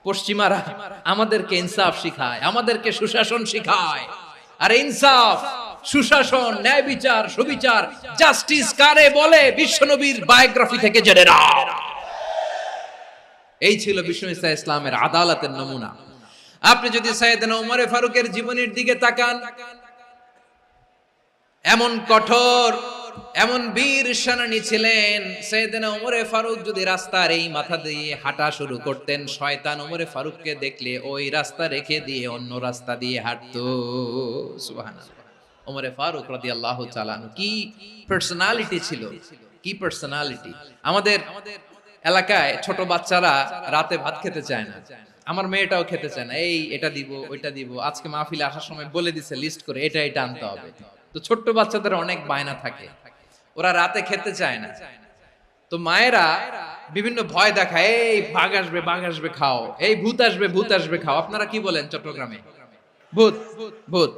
পশ্চিমারা আমাদেরকে ইনসাফ শিখায়, আমাদেরকে সুশাসন শিখায়। আর ইনসাফ, সুশাসন, ন্যায় বিচার, সুবিচার, জাস্টিস কারে বলে বিশ্বনবীর বায়োগ্রাফি থেকে জেনে নাও। এই ছিল বিষ্ণু ঈসা ইসলামের আদালতের নমুনা। আপনি যদি সাইয়েদনা ওমর ফারুকের জীবনের দিকে তাকান, এমন কঠোর, এমন বীর সেনানী ছিলেন। সাইয়েদনা ওমর ফারুক যদি রাস্তার এই মাথা দিয়ে হাঁটা শুরু করতেন, শয়তান ওমর ফারুককে দেখলে ওই রাস্তা রেখে দিয়ে অন্য রাস্তা দিয়ে হাঁটতো। সুবহানাল্লাহ। ওমর ফারুক রাদিয়াল্লাহু তাআলা কি পার্সোনালিটি ছিল, কি পার্সোনালিটি। আমাদের এলাকায় ছোট বাচ্চারা রাতে ভাত খেতে চায় না, আমার মেয়েটাও খেতে চায় না। এই এটা দিব, ওইটা দিব, আজকে মাহফিলে আসার সময় বলে দিছে লিস্ট করে এটা এটা আনতে হবে। তো ছোট্ট বাচ্চাদের অনেক বায়না থাকে, ওরা রাতে খেতে চায় না। তো মায়েরা বিভিন্ন ভয় দেখায়, এই বাঘ আসবে, বাঘ আসবে খাও, এই ভূত আসবে, ভূত আসবে খাও। আপনারা কি বলেন চট্টগ্রামে? ভূত, ভূত,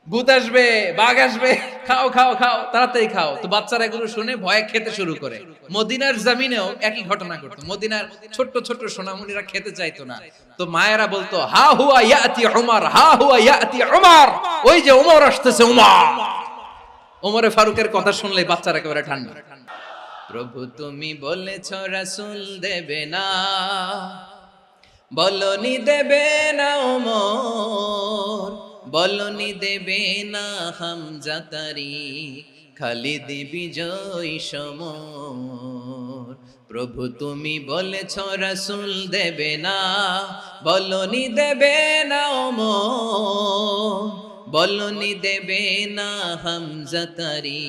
ভূত আসবে, বাঘ আসবে, খাও খাও খাও, তাড়াতাড়ি খাও। তো বাচ্চারা এগুলো শুনে ভয়ে খেতে শুরু করে। মদিনার জমিনেও একই ঘটনা ঘটতো। মদিনার ছোট্ট ছোট্ট সোনামণিরা খেতে চাইতো না। তো মায়েরা বলতো, হা হুয়া ইয়াতি উমর, হা হুয়া ইয়াতি উমর, ওই যে উমর আসতেছে, উমর। ওমরে ফারুকের কথা শুনলে বাচ্চারা একেবারে ঠান্ডা। প্রভু তুমি বলেছ রাসূল দেবে না, বলনি দেবে না ওমর, বলনি দেবে না হামজা তারি, খালিদ বিজয় সমর। প্রভু তুমি বলেছ রাসূল দেবে না, বলনি দেবে না ওমর, বলনি দেবে না হামজা তারি,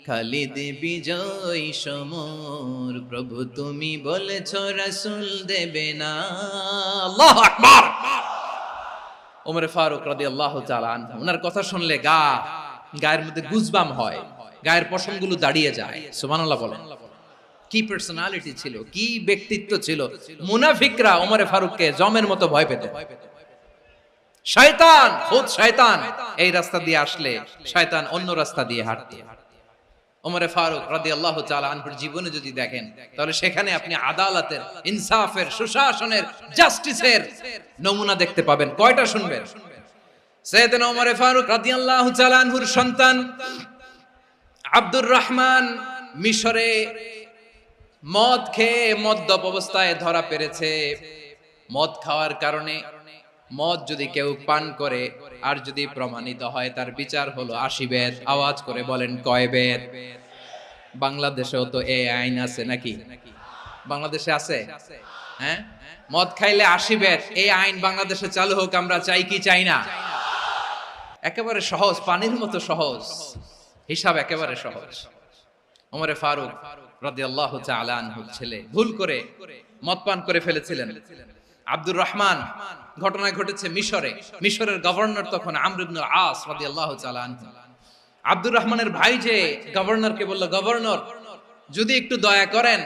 খালিদ বিজয় সমর। প্রভু তুমি বলেছ রাসূল দেবে না। আল্লাহু আকবার। ওমর ফারুক রাদিয়াল্লাহু তাআলা আনহু, ওনার কথা শুনলে গায়ের মধ্যে গুজবাম হয়, গায়ের পশমগুলো দাঁড়িয়ে যায়। সুবহানাল্লাহ বলেন। কি পার্সোনালিটি ছিল, কি ব্যক্তিত্ব ছিল। মুনাফিকরা ওমর ফারুককে জমের মতো ভয় পেত। শয়তান, খুদ শয়তান এই রাস্তা দিয়ে আসলে শয়তান অন্য রাস্তা দিয়ে হাঁটত। ওমর ফারুক রাদিয়াল্লাহু তাআলা আনহুর জীবনে যদি দেখেন, তাহলে সেখানে আপনি আদালতের, ইনসাফের, সুশাসনের, জাস্টিসের নমুনা দেখতে পাবেন। কয়টা শুনবেন? সাইয়েদনা ওমর ফারুক রাদিয়াল্লাহু তাআলা আনহুর সন্তান আব্দুর রহমান মিশরে মদ খেয়ে মদ্যপ অবস্থায় ধরা পড়েছে। মদ খাওয়ার কারণে, মদ যদি কেউ পান করে আর যদি প্রমাণিত হয়, তার বিচার হলো 80 বেত। আওয়াজ করে বলেন কয় বেত? বাংলাদেশেও তো এই আইন আছে নাকি? বাংলাদেশে আছে? হ্যাঁ, মদ খাইলে 80 বেত, এই আইন বাংলাদেশে চালু হোক, আমরা চাই কি চাই না? একেবারে সহজ, পানির মতো সহজ হিসাব, একেবারে সহজ। ওমর ফারুক রাদিয়াল্লাহু তাআলা আনহু ছেলে ভুল করে মদ পান করে ফেলেছিলেন। আব্দুর রহমান, ঘটনা ঘটেছে মিশরে। মিশরের গভর্নর তখন আমর ইবনে আস রাদিয়াল্লাহু তাআলা আনহু। আব্দুর রহমানের ভাই যে গভর্নরকে বলল, গভর্নর যদি একটু দয়া করেন,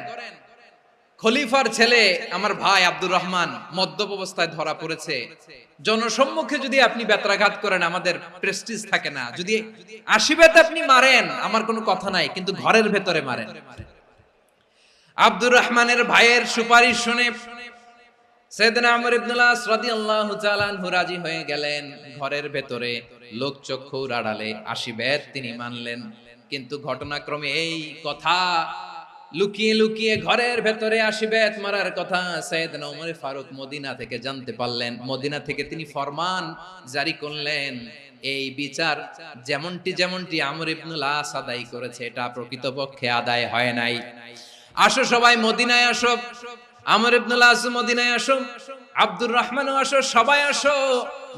খলিফার ছেলে আমার ভাই আব্দুর রহমান মদ্যপ অবস্থায় ধরা পড়েছে, জনসম্মুখে যদি আপনি বেত্রাঘাত করেন আমাদের প্রেস্টিজ থাকে না, যদি 80 বেত আপনি মারেন আমার কোনো কথা নাই, কিন্তু ঘরের ভেতরে মারেন। আব্দুর রহমানের ভাইয়ের সুপারিশ শুনে সাইয়েদনা আমর ইবনে আস রাদিয়াল্লাহু তাআলা আনহু রাজি হয়ে গেলেন। ঘরের ভেতরে লোক চক্ষুর আড়ালে 80 বেত তিনি মানলেন। কিন্তু ঘটনাক্রমে এই কথা লুকিয়ে লুকিয়ে ঘরের ভেতরে 80 বেত মারার কথা সাইয়েদনা ওমর ফারুক মদিনা থেকে জানতে পারলেন। মদিনা থেকে তিনি ফরমান জারি করলেন, এই বিচার যেমনটি আমর ইবনে আস আদায় করেছে, এটা প্রকৃতপক্ষে আদায় হয় নাই। আসো সবাই মদিনায় আসো, আমর ইবনে আস মদিনায় আসো, আব্দুর রহমানও আসো, সবাই আসো,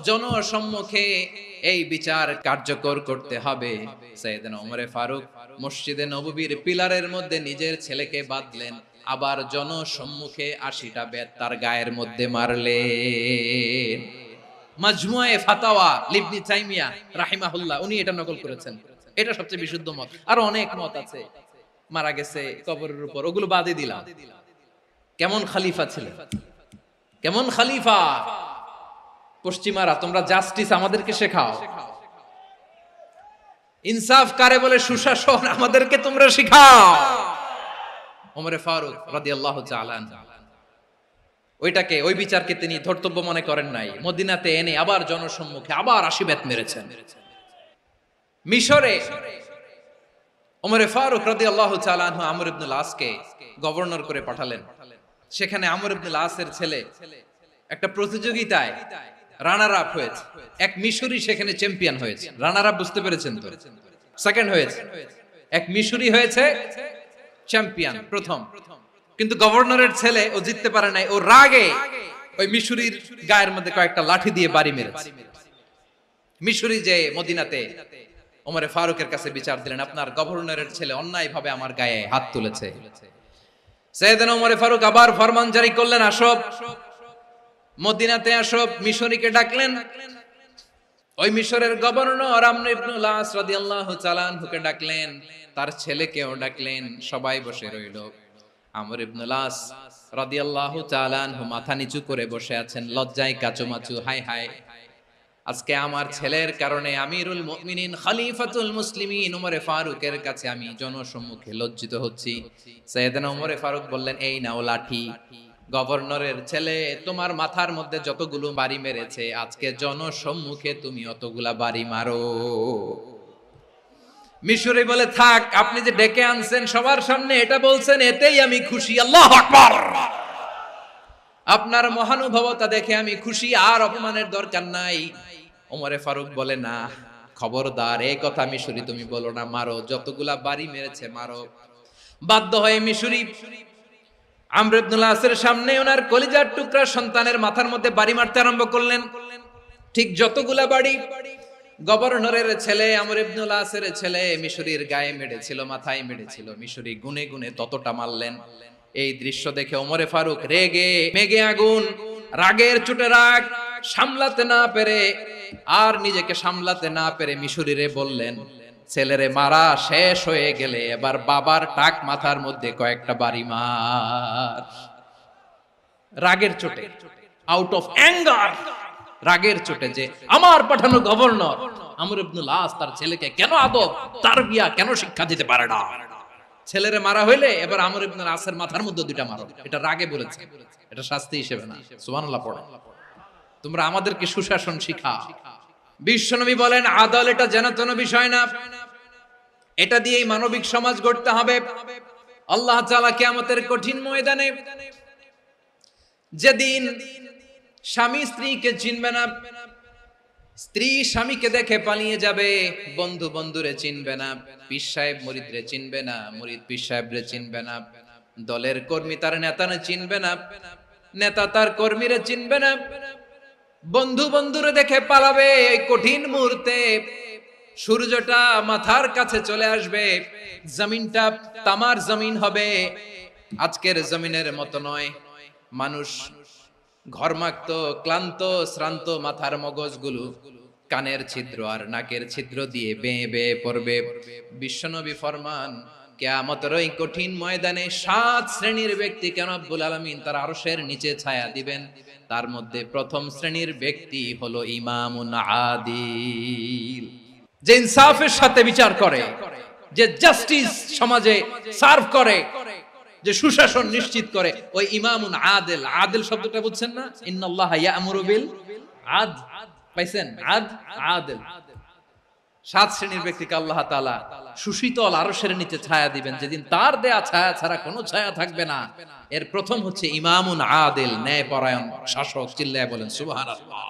জনসম্মুখে এই বিচার কার্যকর করতে হবে। সাইয়েদনা ওমর ফারুক মসজিদে নববীর পিলারের মধ্যে নিজের ছেলেকে বাঁধলেন, আবার জনসম্মুখে 80টা বেত তার গায়ের মধ্যে মারলেন। মাজমুয়ে ফাতাওয়া ইবনে তাইমিয়া রাহিমাহুল্লাহ উনি এটা নকল করেছেন। এটা সবচেয়ে বিশুদ্ধ মত। আর অনেক মত আছে, মারা গেছে কবরের উপর, ওগুলো বাদই দিলাম। কেমন খলিফা ছিলেন, কেমন খলিফা। পশ্চিমারা তোমরা জাস্টিস আমাদেরকে শেখাও, ইনসাফ কারে বলে, সুশাসন আমাদেরকে তোমরা শিখাও। ওমর ফারুক রাদিয়াল্লাহু তাআলা আনহু ওইটাকে ওই বিচারকে তিনি ধর্তব্য মনে করেন নাই, মদিনাতে এনে আবার জনসম্মুখে আবার 80 বেত মেরেছেন। মিশরে ওমরে ফারুক রাদিয়াল্লাহু তাআলা আনহু আমর ইবনুল আসকে গভর্নর করে পাঠালেন। সেখানে আমর ইবনুল আসের ছেলে একটা প্রতিযোগিতায় রানার আপ হয়েছে, এক মিশরি সেখানে চ্যাম্পিয়ন হয়েছে। রানার আপ বুঝতে পেরেছেন তো? সেকেন্ড হয়েছে, এক মিশরি হয়েছে চ্যাম্পিয়ন প্রথম। কিন্তু গভর্নরের ছেলে ও জিততে পারে নাই, ও রাগে ওই মিশরির গায়ের মধ্যে কয়েকটা লাঠি দিয়ে বাড়ি মেরেছে। মিশরি যে মদিনাতে ওমরে ফারুকের কাছে বিচার দিলেন, আপনার গভর্নরের ছেলে অন্যায়ভাবে আমার গায়ে হাত তুলেছে। সাইয়েদনা ওমরে ফারুক আবার ফরমান জারি করলেন, আসো মদিনাতে আসো। মিশরীকে ডাকলেন। ওই মিশরের গভর্নর আমর ইবনুল আস রাদিয়াল্লাহু তাআলা আনহুকে ডাকলেন, তার ছেলেকেও ডাকলেন। সবাই বসে রইল। আমর ইবনুল আস রাদিয়াল্লাহু তাআলা আনহু মাথা নিচু করে বসে আছেন, লজ্জায় কাচুমাচু। হায় হায়, আজকে আমার ছেলের কারণে আমিরুল মুমিনিন খলিফাতুল মুসলিমিন ওমরে ফারুকের কাছে আমি জনসম্মুখে লজ্জিত হচ্ছি। সাইয়েদনা ওমরে ফারুক বললেন, এই নাও লাঠি। গভর্নরের ছেলে তোমার মাথার মধ্যে যতগুলো বাড়ি মেরেছে, আজকে জনসম্মুখে তুমি অতগুলা বাড়ি মারো। মিশরি বলে, থাক, আপনি যে ডেকে আনছেন সবার সামনে এটা বলছেন, এতেই আমি খুশি। আল্লাহু আকবার। আপনার মহানুভবতা দেখে আমি খুশি, আর অপমানের দরকার নাই। ওমরে ফারুক বলে, না, খবরদার, এই কথা মিশরি তুমি বলো না, মারো, যতগুলা বাড়ি মেরেছে মারো। বাধ্য হয়ে মিশরি আমর ইবনুল আসের সামনে ওনার কলিজার টুকরা সন্তানের মাথার মধ্যে বাড়ি মারতে আরম্ভ করলেন। ঠিক যতগুলা বাড়ি গভর্নরের ছেলে আমর ইবনুল আসের ছেলে মিশরীর গায়ে মেরেছিল, মাথায় মেরেছিল, মিশরি গুনে গুনে ততটা মারলেন। এই দৃশ্য দেখে ওমরে ফারুক রেগে মেগে আগুন, রাগের চোটে রাগ সামলাতে না পেরে, আর নিজেকে সামলাতে না পেরে মিশরীরে বললেন, ছেলেরে মারা শেষ হয়ে গেলে এবার বাবার টাক মাথার মধ্যে কয়েকটা বাড়ি মার। রাগের চোটে, আউট অফ অ্যাঙ্গার, রাগের চোটে, যে আমার পাঠানো গভর্নর আমর ইবনুল আস তার ছেলেকে কেন আদব তারবিয়া কেন শিক্ষা দিতে পারে না। ছেলেরে মারা হইলে এবার আমর ইবনুল আসের মাথার মধ্যে দুইটা মারো। এটা রাগে বলেছে, এটা শাস্তি হিসেবে না। সুবহানাল্লাহ পড়ো। তোমরা আমাদেরকে সুশাসন শিখাও। বিশ্বনবী বলেন, আদালত এটা যেন বিষয় না, এটা দিয়েই মানবিক সমাজ গড়তে হবে। আল্লাহ তাআলা কিয়ামতের কঠিন ময়দানে, যেদিন স্বামী স্ত্রীকে চিনবে না, স্ত্রী স্বামীকে দেখে পালিয়ে যাবে, বন্ধু বন্ধুরে চিনবে না, পীর সাহেব মুরিদরে চিনবে না, মুরিদ পীর সাহেবরে চিনবে না, দলের কর্মী তার নেতারে চিনবে না, নেতা তার কর্মীরে চিনবে না, বন্ধু বন্ধুরে দেখে পালাবে। এই কঠিন মুহূর্তে সূর্যটা মাথার কাছে চলে আসবে, জমিনটা তামার জমিন হবে। আজকের জমিনের মতো নয়। মানুষ ঘর্মাক্ত, ক্লান্ত, শ্রান্ত মাথার মগজগুলো কানের ছিদ্র আর নাকের ছিদ্র দিয়ে বেয়ে বেয়ে পড়বে। বিশ্বনবী ফরমান, কিয়ামতের ওই কঠিন ময়দানে 7 শ্রেণীর ব্যক্তিকে রব্বুল আলামিন তার আরশের নিচে ছায়া দিবেন। তার মধ্যে প্রথম শ্রেণীর ব্যক্তি হলো ইমামুন আদিল, যে ইনসাফের সাথে বিচার করে, যে জাস্টিস সমাজে সার্ভ করে, যে সুশাসন নিশ্চিত করে, ওই ইমামুন আদিল। আদিল শব্দটা বুঝছেন না? ইন্নাল্লাহা ইয়া'মুরু বিল আদল, পাইছেন? আদিল। 7 শ্রেণীর ব্যক্তিকে আল্লাহ তাআলা সুশীতল আরশের নিচে ছায়া দিবেন, যেদিন তার দেয়া ছায়া ছাড়া কোনো ছায়া থাকবে না। এর প্রথম হচ্ছে ইমামুন আদিল, ন্যায়পরায়ণ শাসক। চিল্লায়া বলেন সুবহানাল্লাহ।